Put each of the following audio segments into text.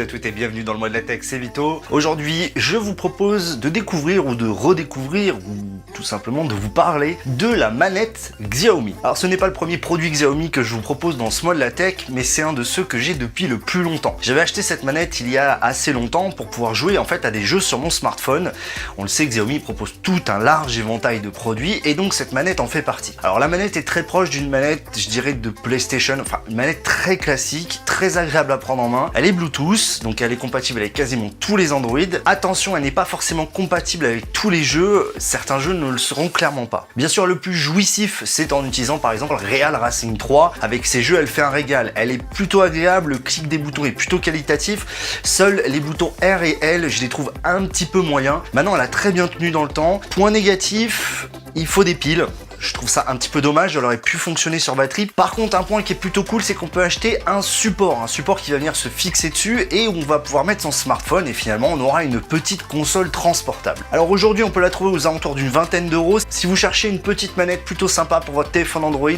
à toutes et bienvenue dans le Mode de la Tech, c'est Vito. Aujourd'hui, je vous propose de découvrir ou de redécouvrir ou tout simplement de vous parler de la manette Xiaomi. Alors ce n'est pas le premier produit Xiaomi que je vous propose dans ce Mode de la Tech, mais c'est un de ceux que j'ai depuis le plus longtemps. J'avais acheté cette manette il y a assez longtemps pour pouvoir jouer en fait à des jeux sur mon smartphone. On le sait, Xiaomi propose tout un large éventail de produits et donc cette manette en fait partie. Alors la manette est très proche d'une manette, je dirais, de PlayStation, enfin une manette très classique, très agréable à prendre en main. Elle est Bluetooth, donc elle est compatible avec quasiment tous les Android. Attention, elle n'est pas forcément compatible avec tous les jeux, certains jeux ne le seront clairement pas. Bien sûr, le plus jouissif, c'est en utilisant par exemple Real Racing 3. Avec ces jeux, elle fait un régal. Elle est plutôt agréable, le clic des boutons est plutôt qualitatif. Seuls les boutons R et L, je les trouve un petit peu moyens. Maintenant, elle a très bien tenu dans le temps. Point négatif, il faut des piles. Je trouve ça un petit peu dommage, elle aurait pu fonctionner sur batterie. Par contre, un point qui est plutôt cool, c'est qu'on peut acheter un support qui va venir se fixer dessus et où on va pouvoir mettre son smartphone et finalement on aura une petite console transportable. Alors aujourd'hui, on peut la trouver aux alentours d'une vingtaine d'euros. Si vous cherchez une petite manette plutôt sympa pour votre téléphone Android,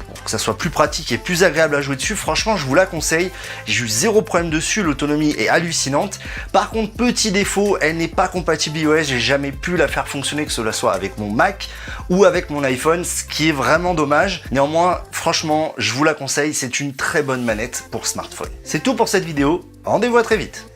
pour que ça soit plus pratique et plus agréable à jouer dessus, franchement je vous la conseille. J'ai eu zéro problème dessus, l'autonomie est hallucinante. Par contre, petit défaut, elle n'est pas compatible iOS, j'ai jamais pu la faire fonctionner, que cela soit avec mon Mac ou avec mon iPhone, ce qui est vraiment dommage. Néanmoins, franchement, je vous la conseille, c'est une très bonne manette pour smartphone. C'est tout pour cette vidéo, rendez-vous à très vite.